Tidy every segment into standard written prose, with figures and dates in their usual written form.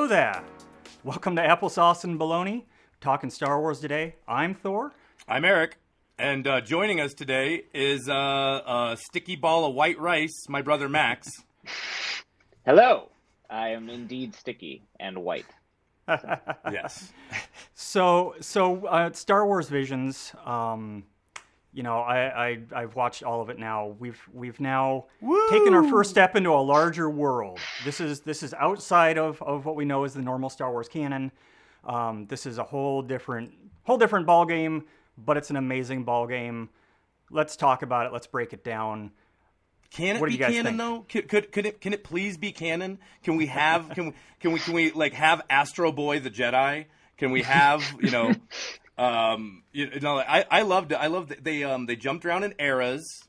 Hello there. Welcome to Applesauce and Baloney, talking Star Wars today. I'm Thor. I'm Eric, and joining us today is a sticky ball of white rice, my brother Max. Hello. I am indeed sticky and white. Yes. So Star Wars Visions. I've watched all of it now. We've now taken our first step into a larger world. This is outside of what we know as the normal Star Wars canon. This is a whole different ball game, but it's an amazing ball game. Let's talk about it. Let's break it down. Can it what do be you guys canon think? though? Can it please be canon? Can we have can we like have Astro Boy the Jedi? Can we have I loved it. They jumped around in eras.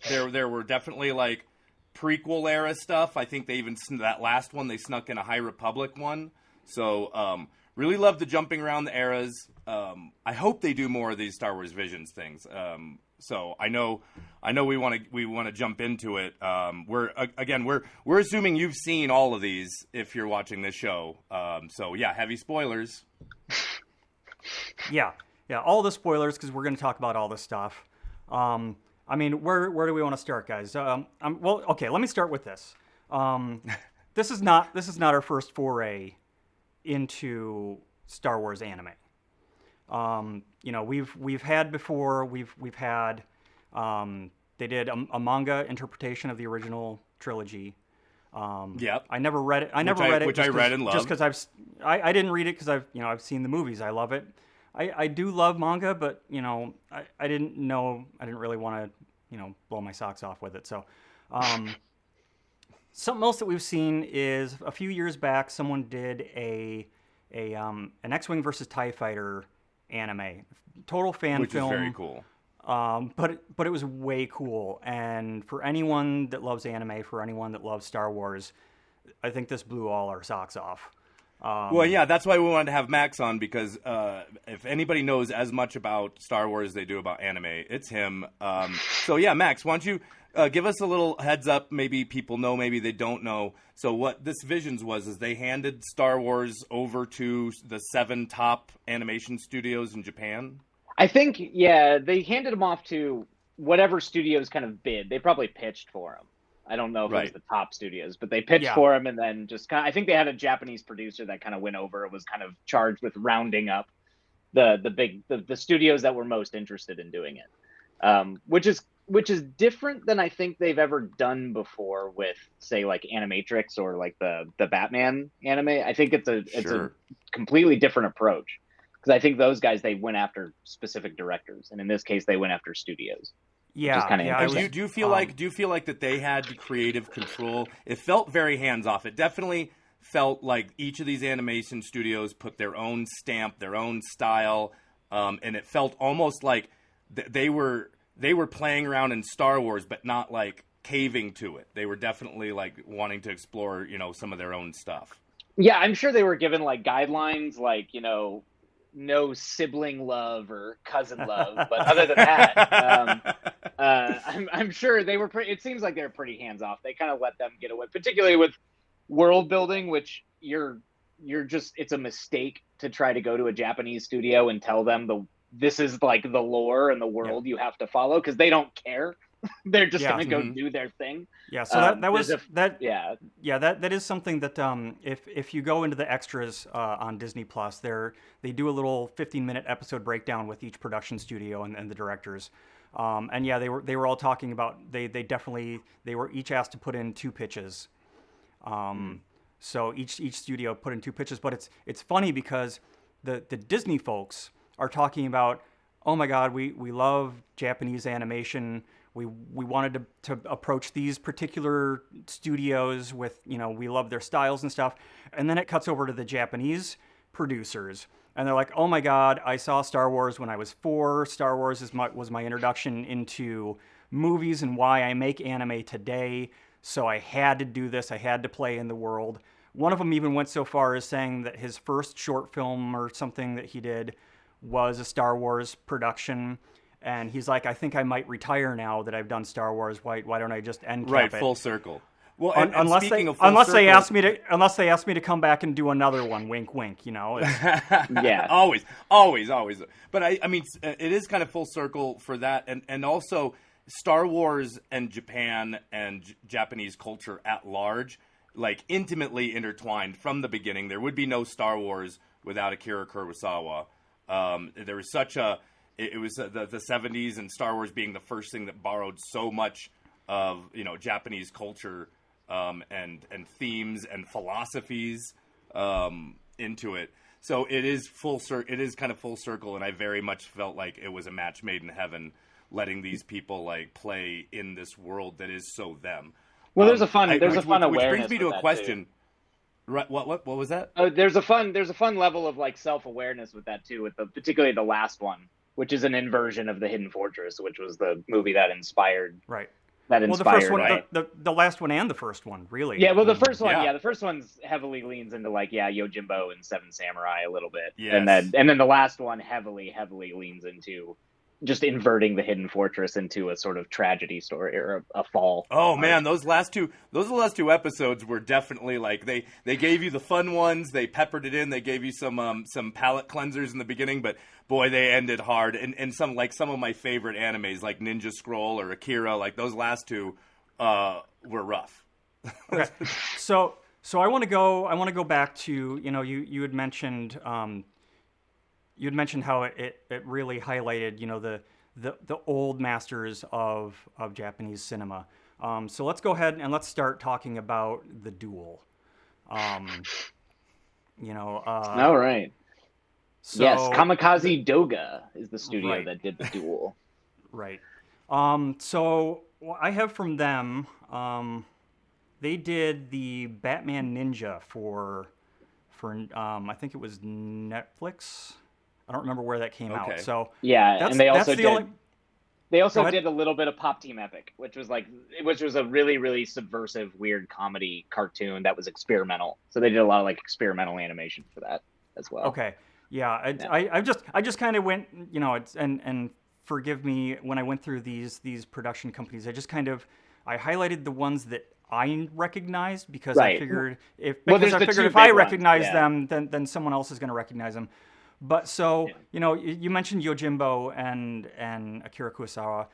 There were definitely like prequel era stuff. I think they even that last one they snuck in a High Republic one. So really loved the jumping around the eras. I hope they do more of these Star Wars Visions things. So I know we want to jump into it. We're assuming you've seen all of these if you're watching this show. So yeah, heavy spoilers. Yeah, all the spoilers because we're going to talk about all this stuff. Where do we want to start, guys? Let me start with this. This is not our first foray into Star Wars anime. We've had before. We've had. They did a manga interpretation of the original trilogy. Yep. I never read it. I read and loved. Just because I didn't read it because I've seen the movies. I love it. I do love manga, but I didn't really want to blow my socks off with it. So, something else that we've seen is a few years back someone did an X-wing versus TIE fighter anime, total fan which film, is very cool. But it was way cool, and for anyone that loves anime, for anyone that loves Star Wars, I think this blew all our socks off. Well, yeah, that's why we wanted to have Max on, because if anybody knows as much about Star Wars as they do about anime, it's him. So yeah, Max, why don't you give us a little heads up? Maybe people know, maybe they don't know. So what this Visions was is they handed Star Wars over to the 7 top animation studios in Japan. I think, yeah, they handed them off to whatever studios kind of bid. They probably pitched for them. I don't know if it was the top studios, but they pitched for them, and then I think they had a Japanese producer that kind of went over. It was kind of charged with rounding up the studios that were most interested in doing it, which is different than I think they've ever done before with, say, like Animatrix or like the Batman anime. I think it's a completely different approach, because I think those guys, they went after specific directors, and in this case they went after studios. Yeah. Do you feel like that they had creative control? It felt very hands off. It definitely felt like each of these animation studios put their own stamp, their own style, and it felt almost like they were playing around in Star Wars, but not like caving to it. They were definitely like wanting to explore, some of their own stuff. Yeah, I'm sure they were given like guidelines, like no sibling love or cousin love, but other than that, I'm sure they were it seems like they were pretty hands off. They kind of let them get away, particularly with world building, which it's a mistake to try to go to a Japanese studio and tell them this is like the lore and the world you have to follow, because they don't care. They're just going to go do their thing. Yeah, so that is something that if you go into the extras on Disney Plus, they do a little 15-minute episode breakdown with each production studio and the directors. And yeah, they were all talking about they were each asked to put in 2 pitches. So each studio put in 2 pitches, but it's funny because the Disney folks are talking about, oh my God, we love Japanese animation. We wanted to approach these particular studios with, we love their styles and stuff. And then it cuts over to the Japanese producers. And they're like, oh my God, I saw Star Wars when I was 4. Star Wars was my introduction into movies and why I make anime today. So I had to do this. I had to play in the world. One of them even went so far as saying that his first short film or something that he did was a Star Wars production. And he's like, I think I might retire now that I've done Star Wars. Why don't I just end cap it? Full circle. Well, and unless speaking they of full circle, unless they ask me to come back and do another one, wink, wink. Yeah, always. But I mean, it is kind of full circle for that, and also Star Wars and Japan and Japanese culture at large, like intimately intertwined from the beginning. There would be no Star Wars without Akira Kurosawa. There was such it was the 70s and Star Wars being the first thing that borrowed so much of Japanese culture. And themes and philosophies into it, so it is It is kind of full circle, and I very much felt like it was a match made in heaven, letting these people like play in this world that is so them. Well, there's a fun awareness. Which brings me to a question. Right, what was that? Oh, there's a fun level of like self-awareness with that too, with particularly the last one, which is an inversion of the Hidden Fortress, which was the movie that inspired. Right. That well, inspired, the first one, right? the last one and the first one, really. Yeah, well, the first one, the first one's heavily leans into like Yojimbo and Seven Samurai a little bit, yes. and then the last one heavily leans into just inverting the Hidden Fortress into a sort of tragedy story or a fall. Oh man, those last two episodes were definitely like they gave you the fun ones, they peppered it in, they gave you some palate cleansers in the beginning, but boy, they ended hard. And some of my favorite animes like Ninja Scroll or Akira, like those last two were rough. Okay. So I want to go back to, you had mentioned how it really highlighted, the old masters of Japanese cinema. So let's go ahead and let's start talking about The Duel. All right. So, yes, Kamikaze Doga is the studio that did The Duel. Right. So I have from them, they did the Batman Ninja for I think it was Netflix. I don't remember where that came out. So yeah, and they also did a little bit of Pop Team Epic, which was a really, really subversive, weird comedy cartoon that was experimental. So they did a lot of like experimental animation for that as well. Okay. Yeah, I just kind of went, and forgive me when I went through these production companies. I highlighted the ones that I recognized because I figured if I recognize them, then someone else is going to recognize them. But so you mentioned Yojimbo and Akira Kurosawa.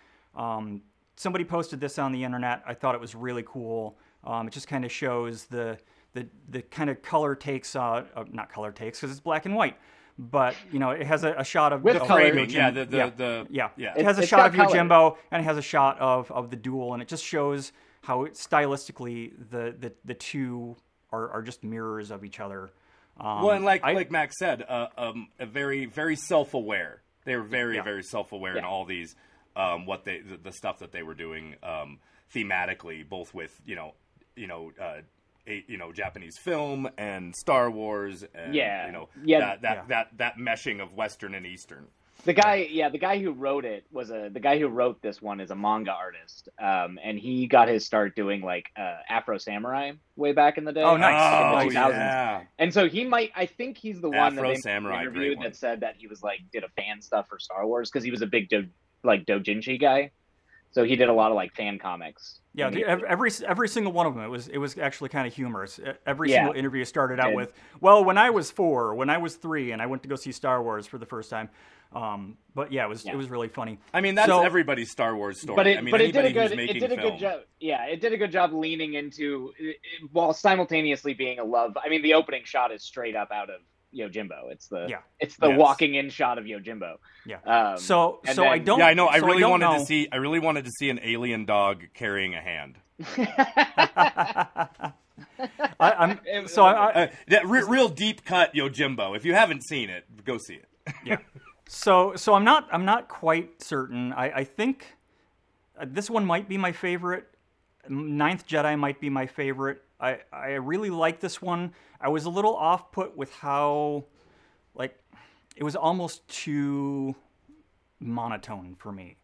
Somebody posted this on the internet. I thought it was really cool. It just kind of shows the kind of color takes, not color takes because it's black and white. But it has a shot of with framing, It has a shot of Yojimbo and it has a shot of the Duel, and it just shows how stylistically the two are just mirrors of each other. Well, and like Max said, a very, very self-aware. They were very, very self-aware in all these the stuff that they were doing thematically, both with Japanese film and Star Wars, and that meshing of Western and Eastern. The guy who wrote it this one is a manga artist, and he got his start doing like Afro Samurai way back in the day. Oh, nice! In the 2000s. Yeah. And so I think he's the one Afro that Samurai interviewed that said that he was like did a fan stuff for Star Wars because he was a big doujinshi guy. So he did a lot of like fan comics. Yeah, every single one of them. It was actually kind of humorous. Every single interview started out with, "Well, when I was 4, when I was 3, and I went to go see Star Wars for the first time." But yeah, it was really funny. I mean, that's everybody's Star Wars story. But it did a good job. Yeah, it did a good job leaning into while simultaneously being a love. I mean, the opening shot is straight up out of Yojimbo. It's the walking in shot of Yojimbo. Yeah. I know. I really wanted to see an alien dog carrying a hand. Real deep cut Yojimbo. If you haven't seen it, go see it. Yeah. So I'm not quite certain. I think this one might be my favorite. Ninth Jedi might be my favorite. I really like this one. I was a little off put with how, like, it was almost too monotone for me.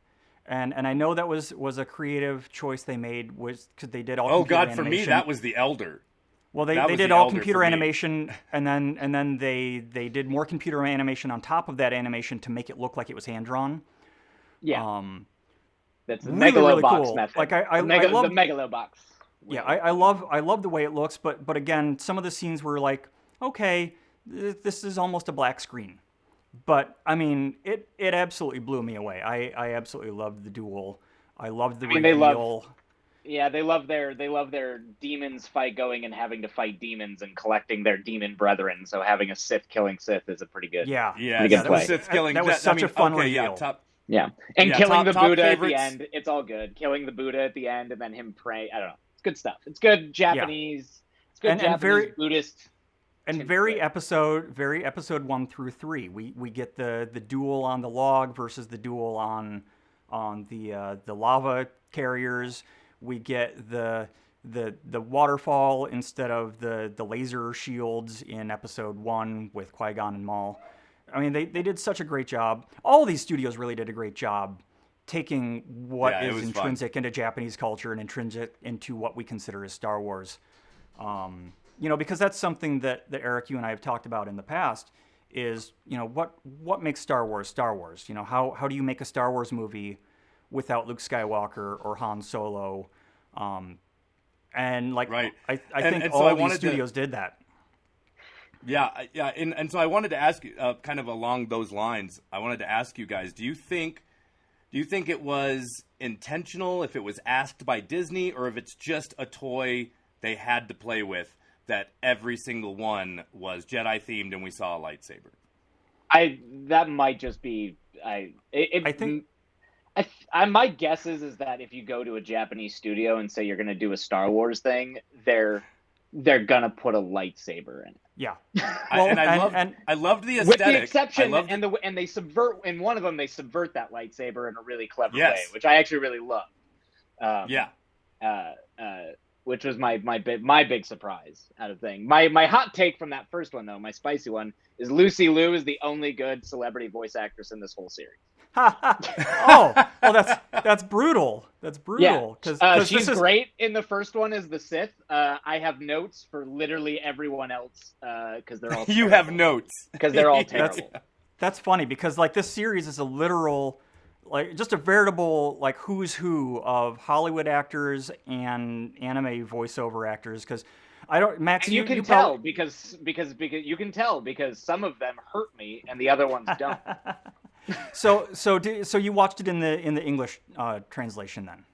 And I know that was a creative choice they made, was because they did all computer animation. For me, that was The Elder. Well, they did all computer animation, and then they did more computer animation on top of that animation to make it look like it was hand drawn. Yeah. That's the really Megalobox cool. method. Like I love the Megalobox. Yeah, I love the way it looks, but again, some of the scenes were like, okay, this is almost a black screen. But I mean, it absolutely blew me away. I absolutely loved the duel. I loved the reveal. They love their demons fight going and having to fight demons and collecting their demon brethren. So having a Sith killing Sith is a pretty good that was Sith killing. That was such a fun reveal. And killing the Buddha at the end. It's all good. Killing the Buddha at the end and then him praying. I don't know. It's good stuff. It's good Japanese. It's good Japanese very, Buddhist. And very episode 1 through 3. We get the duel on the log versus the duel on the lava carriers. We get the waterfall instead of the laser shields in episode 1 with Qui-Gon and Maul. I mean, they did such a great job. All these studios really did a great job taking what is intrinsic into Japanese culture and intrinsic into what we consider as Star Wars. Because that's something that Eric, you and I have talked about in the past is, what makes Star Wars Star Wars? How do you make a Star Wars movie without Luke Skywalker or Han Solo? I think all these studios did that. Yeah. And so I wanted to ask you, kind of along those lines, I wanted to ask you guys, do you think it was intentional, if it was asked by Disney, or if it's just a toy they had to play with, that every single one was Jedi themed and we saw a lightsaber? That might just be my guess is that if you go to a Japanese studio and say you're going to do a Star Wars thing, they're gonna put a lightsaber in it. Yeah. I loved the aesthetic. With the exception, and they subvert, in one of them they subvert that lightsaber in a really clever way, which I actually really love. Which was my big surprise out of thing. My hot take from that first one, though, my spicy one, is Lucy Liu is the only good celebrity voice actress in this whole series. That's brutal. That's brutal. Because she's great in the first one as the Sith. I have notes for literally everyone else because they're all. You have notes because they're all terrible. That's funny because this series is a literal, just a veritable who's who of Hollywood actors and anime voiceover actors. Because I don't, Max. And you can tell because you can tell because some of them hurt me and the other ones don't. So you watched it in the English translation then?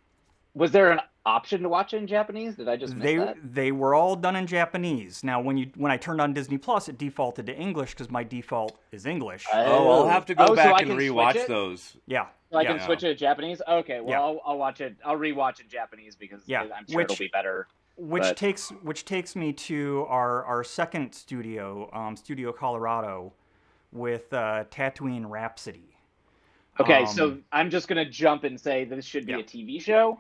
Was there an option to watch it in Japanese? Did I just miss that? They were all done in Japanese. Now, when I turned on Disney Plus, it defaulted to English because my default is English. I'll have to go back and rewatch those. Yeah. So I can switch it to Japanese? Okay, well, I'll watch it. I'll rewatch in Japanese because I'm sure it'll be better. Which takes me to our second studio, Studio Colorado, with Tatooine Rhapsody. Okay, so I'm just gonna jump and say this should be a TV show.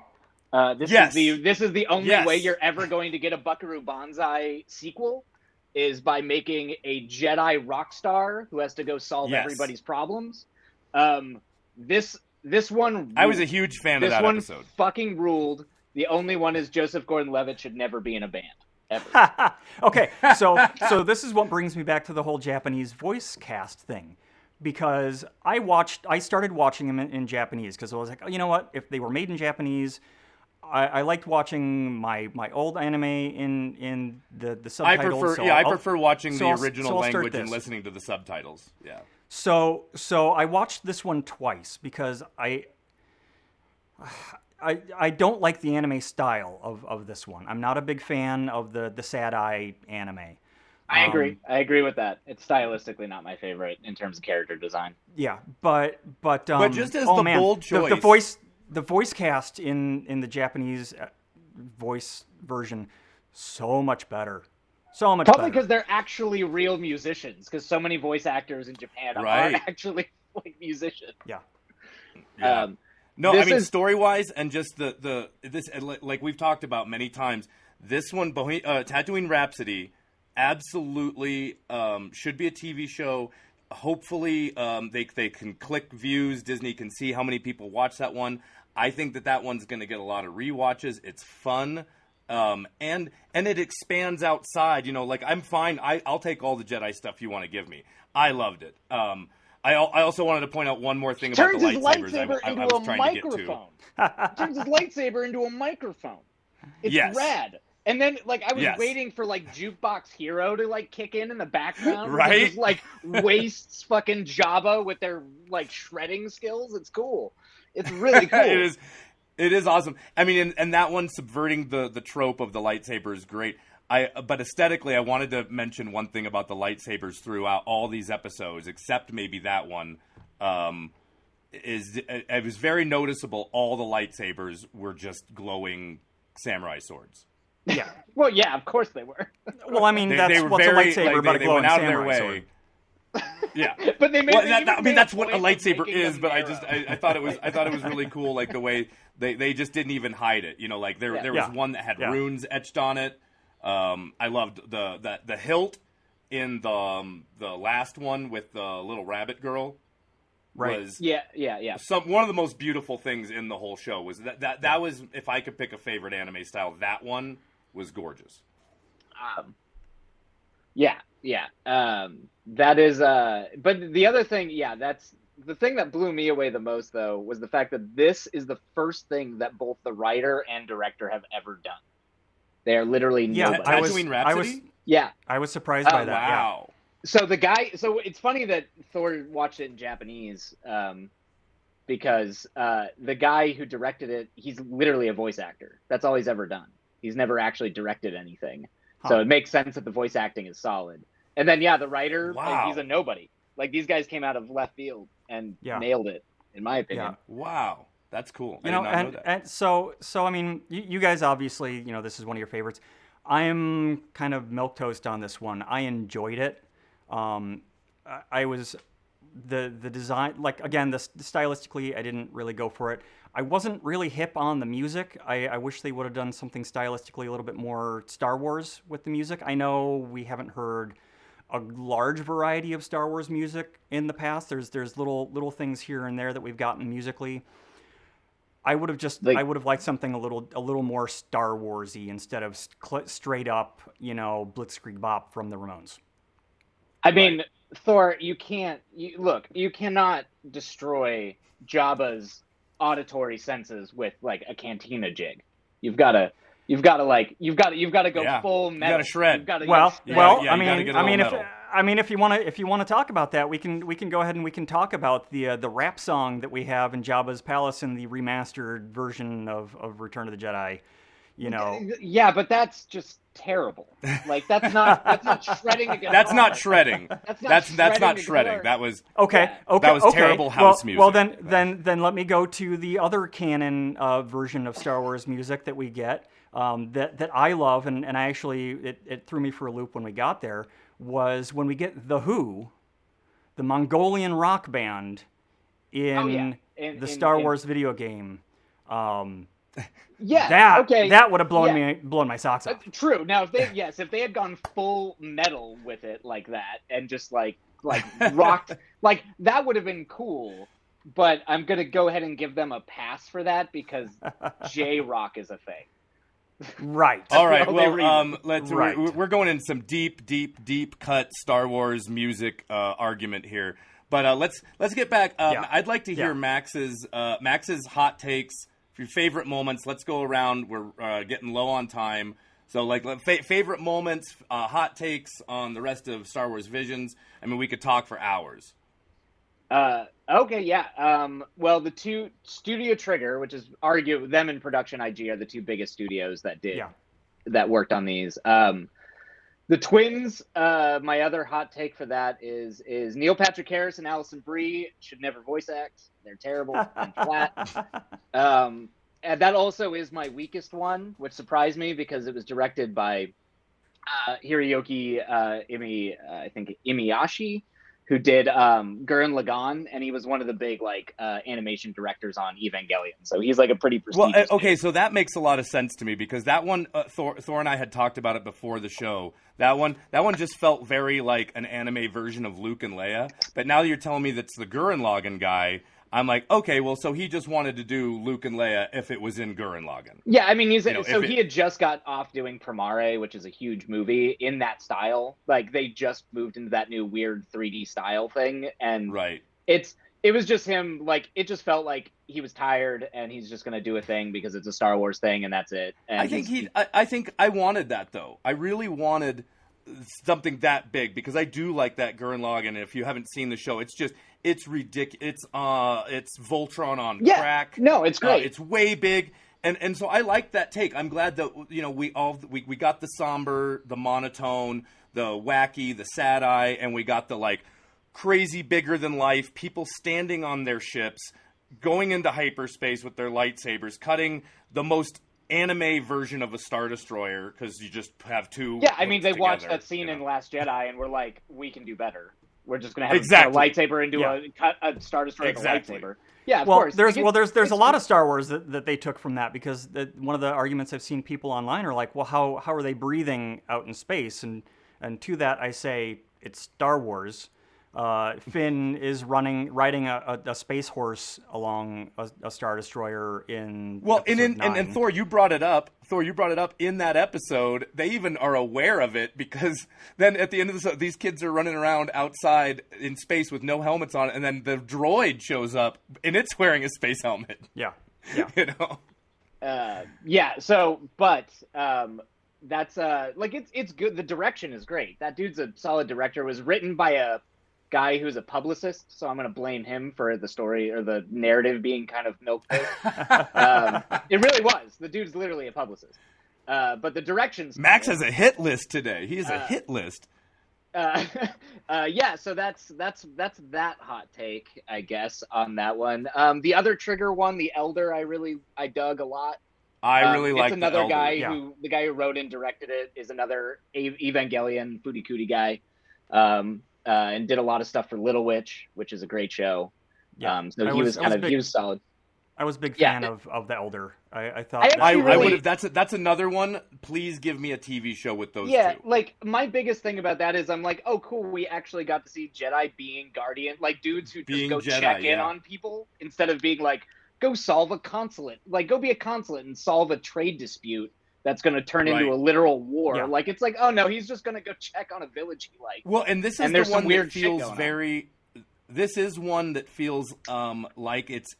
This is the only way you're ever going to get a Buckaroo Banzai sequel is by making a Jedi rock star who has to go solve everybody's problems. This one ruled. I was a huge fan of that episode. This one fucking ruled. The only one is Joseph Gordon-Levitt should never be in a band. Ever. Okay, so this is what brings me back to the whole Japanese voice cast thing, because I started watching them in Japanese because I was like, oh, you know what? If they were made in Japanese, I liked watching my old anime in the subtitles. I prefer watching the original language and listening to the subtitles. Yeah. So I watched this one twice because I don't like the anime style of this one. I'm not a big fan of the sad eye anime. I agree. I agree with that. It's stylistically not my favorite in terms of character design. Yeah, but just as bold choice. The voice cast in the Japanese voice version, so much better. So much Probably better. because they're actually real musicians, because so many voice actors in Japan are actually musicians. Yeah. No, I mean story-wise and just this like we've talked about many times. This one, Tatooine Rhapsody, absolutely should be a TV show. Hopefully, they can click views. Disney can see how many people watch that one. I think that one's going to get a lot of rewatches. It's fun, and it expands outside. I'm fine. I'll take all the Jedi stuff you want to give me. I loved it. I also wanted to point out one more thing about the lightsabers. I was trying to get to. Turns his lightsaber into a microphone. It's Yes. rad. And then, like, I was Yes. waiting for, like, Jukebox Hero to, like, kick in the background. Right? And just, like, wastes fucking Jabba with their, like, shredding skills. It's cool. It's really cool. It is awesome. I mean, and that one subverting the trope of the lightsaber is great. But aesthetically, I wanted to mention one thing about the lightsabers throughout all these episodes, except maybe that one. It was very noticeable. All the lightsabers were just glowing samurai swords. Yeah. Well, yeah, of course they were. Well, I mean, They were what's very, a lightsaber but a they glowing went out of their samurai way. sword? Yeah, But they made. well, they I mean, that's what a point of lightsaber making is. them But narrow. I thought it was really cool, like the way they just didn't even hide it. You know, like there was Yeah. one that had Yeah. runes etched on it. I loved the hilt in the last one with the little rabbit girl. Right. Was Yeah. one of the most beautiful things in the whole show. Was that was, if I could pick a favorite anime style, that one was gorgeous. That is. But the other thing, that's the thing that blew me away the most, though, was the fact that this is the first thing that both the writer and director have ever done. They are literally nobody. Tatooine Rhapsody? I was surprised by that. Wow. So it's funny that Thor watched it in Japanese, because the guy who directed it, he's literally a voice actor. That's all he's ever done. He's never actually directed anything. Huh. So it makes sense that the voice acting is solid. And then, the writer, Wow. he's a nobody. Like, these guys came out of left field and nailed it, in my opinion. Wow. That's cool. You I know, did not know that. and so I mean, you guys obviously, this is one of your favorites. I am kind of milquetoast on this one. I enjoyed it. I was the design, like, again, stylistically, I didn't really go for it. I wasn't really hip on the music. I wish they would have done something stylistically a little bit more Star Wars with the music. I know we haven't heard a large variety of Star Wars music in the past. There's little things here and there that we've gotten musically. I would have liked something a little more Star Warsy instead of straight up, Blitzkrieg Bop from the Ramones. I mean, Thor, you cannot destroy Jabba's auditory senses with, like, a cantina jig. You've got to go full metal. You got to shred. I mean, if you want to talk about that, we can go ahead and we can talk about the rap song that we have in Jabba's palace in the remastered version of Return of the Jedi. Yeah, but that's just terrible. Like, that's not shredding the guitar. That's not shredding. That's not shredding. That was okay. That was terrible house music. Well, then let me go to the other canon version of Star Wars music that we get, that I love, and I actually it threw me for a loop when we got there, was when we get The Who, the Mongolian rock band in the Star Wars video game. That would have blown my socks off. True. Now, if they had gone full metal with it like that and just like rocked, like, that would have been cool. But I'm gonna go ahead and give them a pass for that because J-rock is a thing. Right. All right. Well, we're going in some deep cut Star Wars music argument here. But let's get back. I'd like to hear Max's hot takes. Your favorite moments. Let's go around. We're getting low on time. So, like, favorite moments, hot takes on the rest of Star Wars Visions. I mean, we could talk for hours. Okay, yeah. Well, the two Studio Trigger, which is them and Production IG are the two biggest studios that worked on these. The twins, my other hot take for that is Neil Patrick Harris and Alison Brie should never voice act. They're terrible and flat. And that also is my weakest one, which surprised me because it was directed by Hiroyuki Imiyashi, who did Gurren Lagann, and he was one of the big animation directors on Evangelion. So he's like a pretty prestigious. Well, okay, so that makes a lot of sense to me because that one, Thor and I had talked about it before the show. That one just felt very like an anime version of Luke and Leia. But now that you're telling me that's the Gurren Lagann guy, I'm like, okay, well, so he just wanted to do Luke and Leia if it was in Gurren Lagann. Yeah, I mean, he had just got off doing Promare, which is a huge movie in that style. Like, they just moved into that new weird 3D style thing, and right. It's it was just him. Like, it just felt like he was tired and he's just gonna do a thing because it's a Star Wars thing and that's it. And I think I wanted that though. I really wanted something that big because I do like that Gurren Lagann. And if you haven't seen the show, it's ridiculous. It's Voltron on crack. No, it's great. It's way big. And so I like that take. I'm glad that we got the somber, the monotone, the wacky, the sad eye, and we got the like crazy bigger than life people standing on their ships, going into hyperspace with their lightsabers, cutting the most anime version of a Star Destroyer because you just have two. Yeah, I mean they watched that scene in Last Jedi and we're like, we can do better. We're just gonna have a lightsaber into a Star Destroyer with a lightsaber. Yeah, of course. There's a lot of Star Wars that they took from that because one of the arguments I've seen people online are like, well, how are they breathing out in space? And to that I say it's Star Wars. Finn is riding a space horse along a Star Destroyer in and Thor, you brought it up. In that episode. They even are aware of it because then at the end of the these kids are running around outside in space with no helmets on, and then the droid shows up and it's wearing a space helmet. Yeah. So, but that's like it's good. The direction is great. That dude's a solid director. It was written by a guy who's a publicist, so I'm going to blame him for the story or the narrative being kind of milk-filled. It really was. The dude's literally a publicist. But the directions... Max has a hit list today. He has a hit list. So that's that hot take, I guess, on that one. The other Trigger one, The Elder, I dug a lot. I really like the Elder. The guy who wrote and directed it is another Evangelion Fudikuri guy. And did a lot of stuff for Little Witch, which is a great show. Yeah. He was solid. I was a big fan of The Elder. I thought I would have. That's another one. Please give me a TV show with those two. Yeah, like my biggest thing about that is I'm like, oh cool, we actually got to see Jedi being Guardian, like dudes who just go check in on people instead of being like, go solve a consulate, like go be a consulate and solve a trade dispute that's going to turn into a literal war. Yeah. Like, it's like, oh no, he's just going to go check on a village he likes. Well, and this is the one that feels very... This is one that feels like it's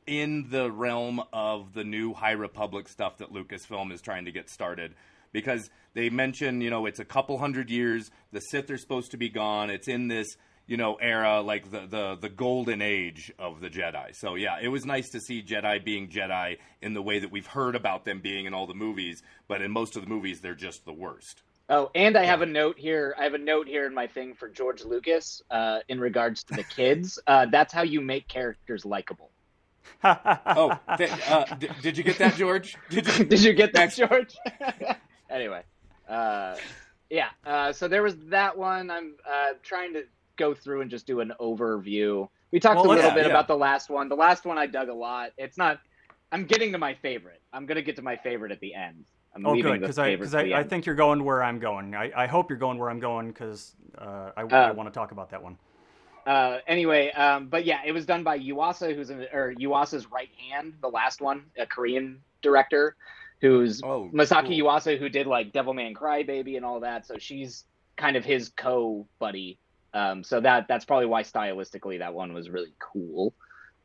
in the realm of the new High Republic stuff that Lucasfilm is trying to get started. Because they mention, it's a couple hundred years, the Sith are supposed to be gone, it's in this... era, like the golden age of the Jedi. So yeah, it was nice to see Jedi being Jedi in the way that we've heard about them being in all the movies, but in most of the movies, they're just the worst. Oh, and I have a note here. I have a note here in my thing for George Lucas in regards to the kids. That's how you make characters likable. Did you get that, George? Did you get that, George? Anyway, so there was that one. I'm trying to go through and just do an overview. We talked a little bit about the last one. The last one I dug a lot. It's not... I'm getting to my favorite. I'm going to get to my favorite at the end. I'm leaving good, because I think you're going where I'm going. I hope you're going where I'm going because I want to talk about that one. Anyway, but yeah, it was done by Yuasa, Yuasa's right hand, the last one, a Korean director, who's Masaki Yuasa, who did like Devilman Crybaby and all that. So she's kind of his co-buddy. So that's probably why stylistically that one was really cool.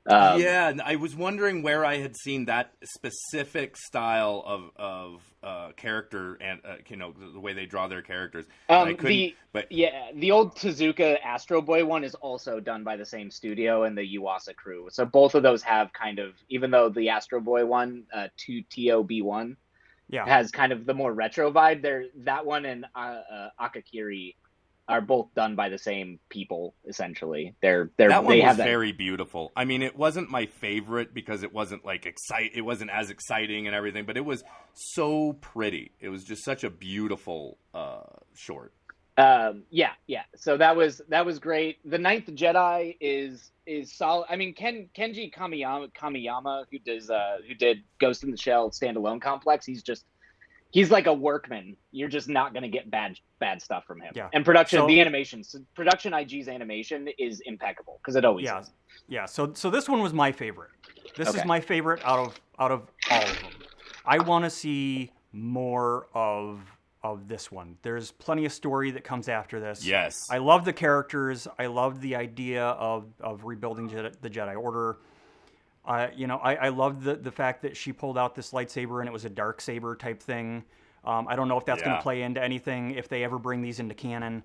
I was wondering where I had seen that specific style of character and the way they draw their characters. The old Tezuka Astro Boy one is also done by the same studio and the Yuasa crew. So both of those have kind of, even though the Astro Boy one, TOB1, has kind of the more retro vibe. That one and Akakiri are both done by the same people, essentially. That one was very beautiful. I mean, it wasn't my favorite because it wasn't like it wasn't as exciting and everything, but it was so pretty. It was just such a beautiful short. So that was great. The Ninth Jedi is solid. I mean, Kenji Kamiyama, who did Ghost in the Shell standalone complex, he's like a workman. You're just not going to get bad stuff from him. Yeah. And production IG's animation is impeccable because it always is. Yeah. So this one was my favorite. This is my favorite out of all of them. I want to see more of of this one. There's plenty of story that comes after this. Yes. I love the characters. I love the idea of rebuilding the Jedi Order. I loved the fact that she pulled out this lightsaber and it was a dark saber type thing. I don't know if that's going to play into anything if they ever bring these into canon.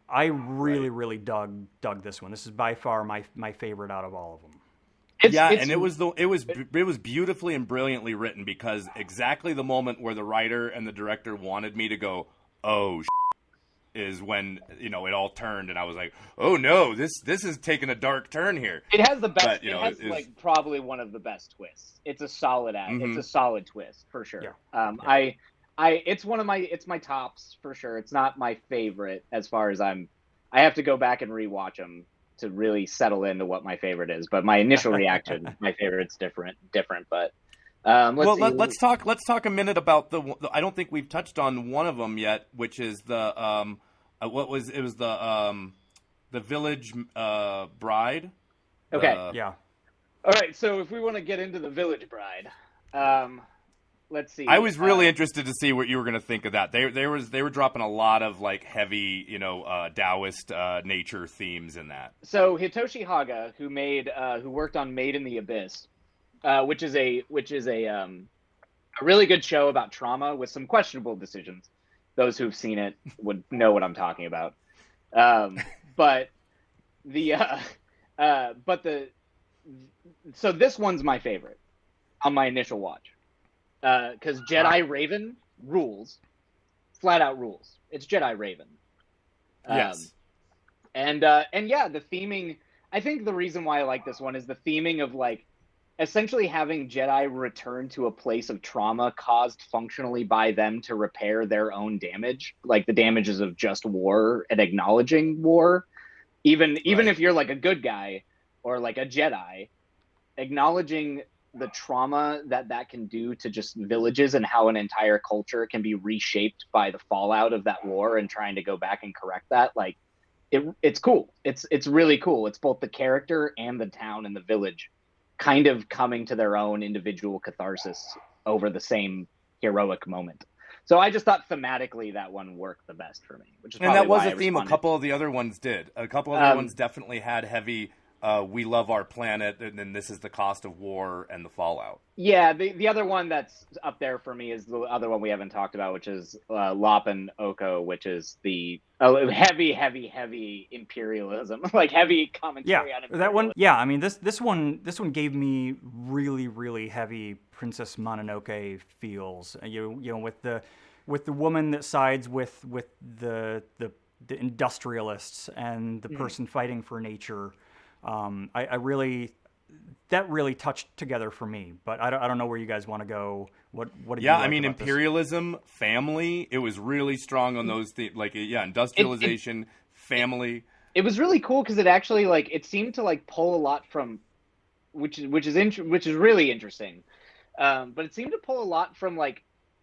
I really dug this one. This is by far my favorite out of all of them. And it was beautifully and brilliantly written, because exactly the moment where the writer and the director wanted me to go, oh, is when it all turned, and I was like, oh no, this is taking a dark turn here. It has the best. But, it has like probably one of the best twists. It's a solid It's a solid twist for sure. Yeah. It's my tops for sure. It's not my favorite as far as I have to go back and rewatch them to really settle into what my favorite is. But my initial reaction, my favorite's different. But let's talk a minute about the. I don't think we've touched on one of them yet, which is the the Village Bride. Okay. Yeah. All right. So if we want to get into the Village Bride, let's see. I was really interested to see what you were going to think of that. They were dropping a lot of like heavy, Taoist nature themes in that. So Hitoshi Haga, who worked on Made in the Abyss, which is a really good show about trauma with some questionable decisions. Those who've seen it would know what I'm talking about. So this one's my favorite on my initial watch. Because Jedi Raven rules, flat out rules. It's Jedi Raven. Yes. And the theming. I think the reason why I like this one is the theming of like essentially having Jedi return to a place of trauma caused functionally by them to repair their own damage, like the damages of just war and acknowledging war. Even if you're like a good guy or like a Jedi, acknowledging the trauma that can do to just villages and how an entire culture can be reshaped by the fallout of that war and trying to go back and correct that. Like it's cool. It's really cool. It's both the character and the town and the village kind of coming to their own individual catharsis over the same heroic moment. So I just thought thematically that one worked the best for me, which is and that was a theme a couple of the other ones did. A couple of the other ones definitely had heavy we love our planet, and then this is the cost of war and the fallout. Yeah, the other one that's up there for me is the other one we haven't talked about, which is Lopan Oko, which is the heavy imperialism, like heavy commentary on imperialism. That one. Yeah, I mean this one gave me really heavy Princess Mononoke feels. With the woman that sides with the industrialists and the person fighting for nature. That really touched together for me, but I don't know where you guys want to go. What did you like I mean, about imperialism, this? Family, it was really strong on those industrialization, family. It was really cool because it actually it seemed to pull a lot from, which is really interesting. But it seemed to pull a lot from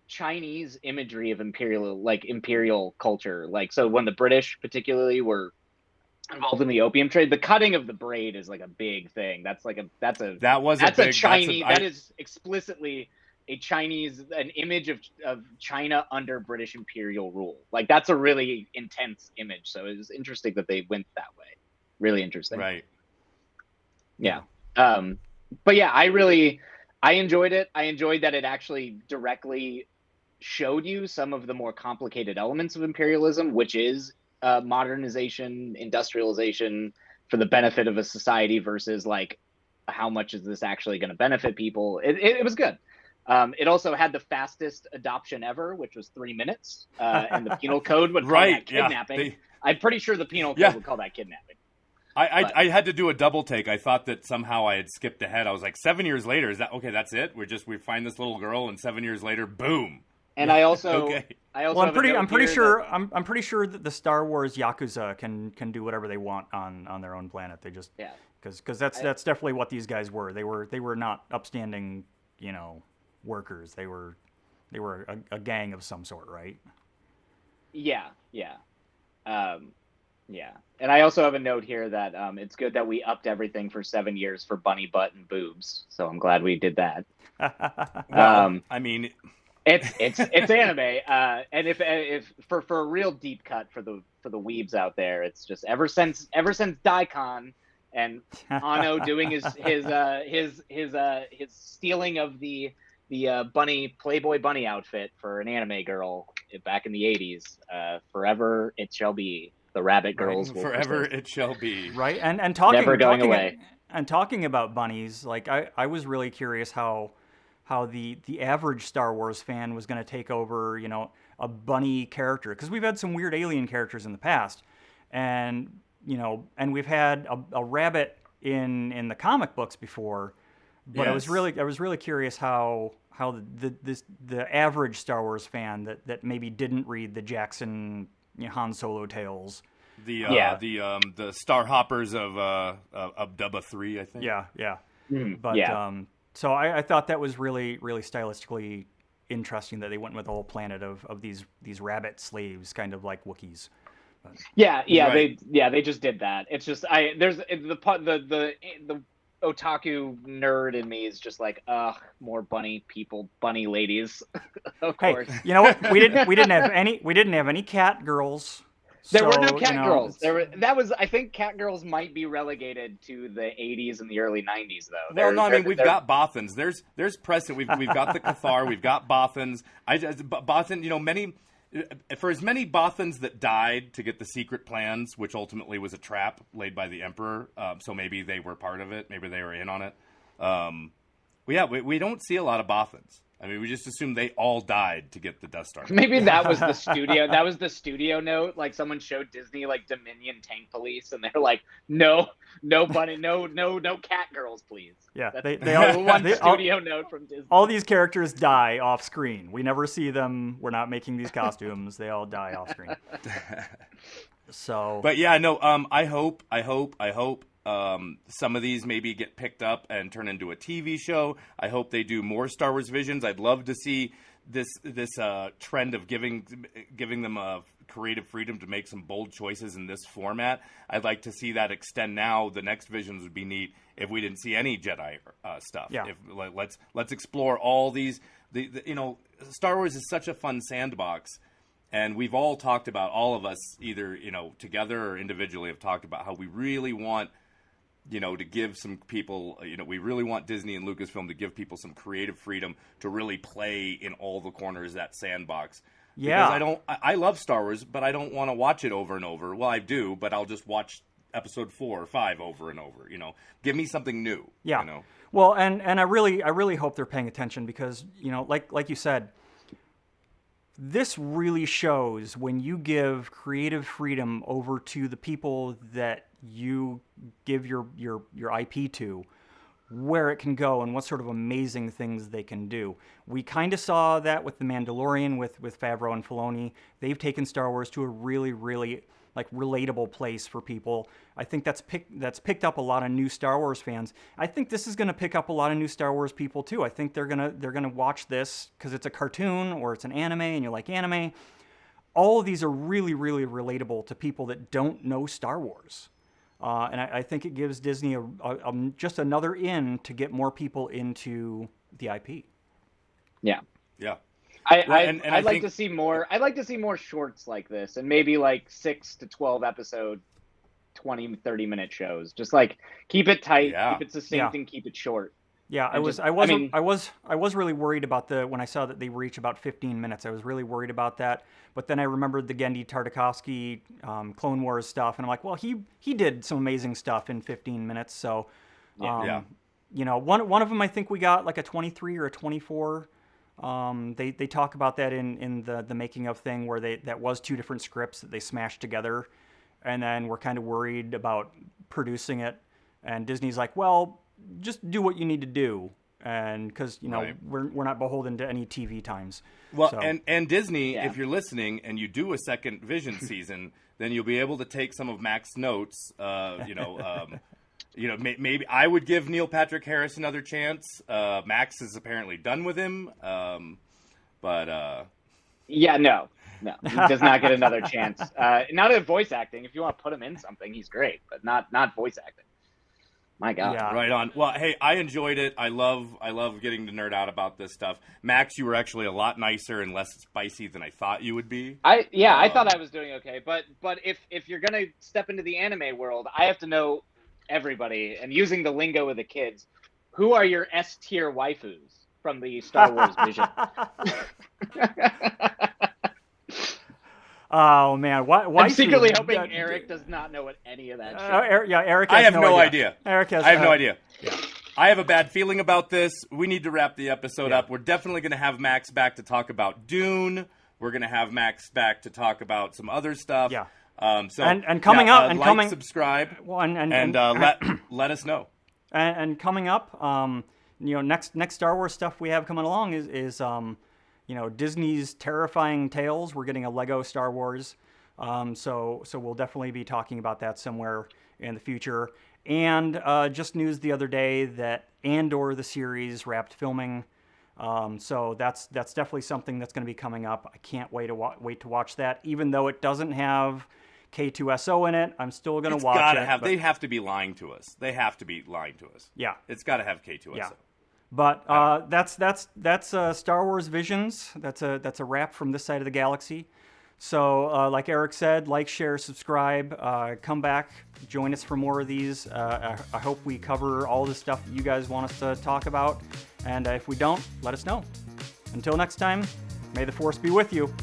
Chinese imagery of imperial culture. So when the British particularly were involved in the opium trade, the cutting of the braid is a big thing. That is explicitly an image of China under British imperial rule. That's a really intense image. So it was interesting that they went that way. Really interesting. Right. Yeah. But yeah, I enjoyed it. I enjoyed that it actually directly showed you some of the more complicated elements of imperialism, which is modernization, industrialization for the benefit of a society versus how much is this actually going to benefit people. It was good. It also had the fastest adoption ever, which was 3 minutes, and the penal code would call that kidnapping. Yeah, I'm pretty sure the penal code would call that kidnapping. I had to do a double take. I thought that somehow I had skipped ahead. I was like, 7 years later, is that okay? That's it. We find this little girl, and 7 years later, boom. And I also, okay. I'm pretty sure that the Star Wars Yakuza can do whatever they want on their own planet. They just because that's definitely what these guys were. They were not upstanding, workers. They were a gang of some sort, right? Yeah. And I also have a note here that it's good that we upped everything for 7 years for bunny butt and boobs. So I'm glad we did that. Well, I mean, It's anime, and if for a real deep cut for the weebs out there, it's just ever since Daikon and Anno doing his stealing of the Playboy bunny outfit for an anime girl back in the 80s. Forever it shall be. The rabbit girls will forever persist. it shall be. Right, and talking Never going away. And talking about bunnies, like I was really curious how the average Star Wars fan was going to take over, a bunny character, because we've had some weird alien characters in the past, and we've had a rabbit in the comic books before, but Yes. I was really curious how the average Star Wars fan that maybe didn't read the Jackson Han Solo tales. The Star Hoppers of Dubba 3, I think. Yeah. But So I thought that was really, really stylistically interesting that they went with the whole planet of these rabbit slaves, kind of like Wookiees. Right. They just did that. It's just there's the otaku nerd in me is just like, more bunny people, bunny ladies. Of course. Hey, you know what? We didn't have any cat girls. There were no cat girls. I think cat girls might be relegated to the 80s and the early 90s though. Well, no, I mean we've got Bothans. There's precedent. We've got the Cathar. We've got Bothans. Bothan. Many for as many Bothans that died to get the secret plans, which ultimately was a trap laid by the Emperor. So maybe they were part of it. Maybe they were in on it. We don't see a lot of Bothans. I mean, we just assume they all died to get the Death Star. Maybe that was the studio. That was the studio note. Like someone showed Disney like Dominion Tank Police, and they're like, no bunny, no cat girls, please. Yeah, they studio note from Disney. All these characters die off screen. We never see them. We're not making these costumes. They all die off screen. So, but yeah, no. I hope. Some of these maybe get picked up and turn into a TV show. I hope they do more Star Wars Visions. I'd love to see this trend of giving them a creative freedom to make some bold choices in this format. I'd like to see that extend now. The next Visions would be neat if we didn't see any Jedi stuff. Yeah. Let's explore all these. Star Wars is such a fun sandbox. And we've all talked about, all of us, either, together or individually, have talked about how we really want, to give some people, we really want Disney and Lucasfilm to give people some creative freedom to really play in all the corners of that sandbox. Yeah. Because I love Star Wars, but I don't want to watch it over and over. Well, I do, but I'll just watch episode 4 or 5 over and over, Give me something new. Yeah. Well, and I really hope they're paying attention because, like you said, this really shows when you give creative freedom over to the people that you give your IP to, where it can go and what sort of amazing things they can do. We kind of saw that with The Mandalorian, with Favreau and Filoni. They've taken Star Wars to a really, really relatable place for people. I think that's picked up a lot of new Star Wars fans. I think this is going to pick up a lot of new Star Wars people too. I think they're gonna watch this because it's a cartoon or it's an anime and you like anime. All of these are really, really relatable to people that don't know Star Wars. And I think it gives Disney just another in to get more people into the IP. Yeah. Yeah. I'd like to see more. I'd like to see more shorts like this, and maybe 6 to 12 episode, 20-30 minute shows. Just keep it tight, keep it succinct, and keep it short. Yeah, I was really worried about when I saw that they reach about 15 minutes. I was really worried about that. But then I remembered the Genndy Tartakovsky Clone Wars stuff, and I'm like, well, he did some amazing stuff in 15 minutes. So, one of them I think we got a 23 or a 24. They talk about that in the making of thing where that was 2 different scripts that they smashed together, and then we're kind of worried about producing it, and Disney's like, well, just do what you need to do, and because right. we're not beholden to any TV times. Well, so. and Disney, if you're listening and you do a second Vision season, then you'll be able to take some of Mac's notes. Maybe I would give Neil Patrick Harris another chance. Max is apparently done with him, but yeah, no, he does not get another chance. Not in voice acting. If you want to put him in something, he's great, but not voice acting. My God. Yeah. Right on. Well, hey, I enjoyed it. I love getting to nerd out about this stuff. Max, you were actually a lot nicer and less spicy than I thought you would be. I thought I was doing okay, but if you're gonna step into the anime world, I have to know everybody, and using the lingo of the kids, who are your S tier waifus from the Star Wars vision? Oh man, why? I'm secretly hoping Eric does not know what any of that shit. Eric. I have no idea. idea. Eric has. I have no idea. Yeah. I have a bad feeling about this. We need to wrap the episode up. We're definitely going to have Max back to talk about Dune. We're going to have Max back to talk about some other stuff. Yeah. So and coming up, and like, subscribe, well, let us know. And coming up, next Star Wars stuff we have coming along is Disney's terrifying tales. We're getting a Lego Star Wars, so we'll definitely be talking about that somewhere in the future. And just news the other day that Andor the series wrapped filming, so that's definitely something that's going to be coming up. I can't wait to watch that, even though it doesn't have K2SO in it. I'm still going to watch it. They have to be lying to us. Yeah, it's got to have K2SO. Yeah. But that's Star Wars Visions. That's a wrap from this side of the galaxy. So like Eric said, like, share, subscribe. Come back, join us for more of these. I hope we cover all the stuff that you guys want us to talk about. And if we don't, let us know. Until next time, may the Force be with you.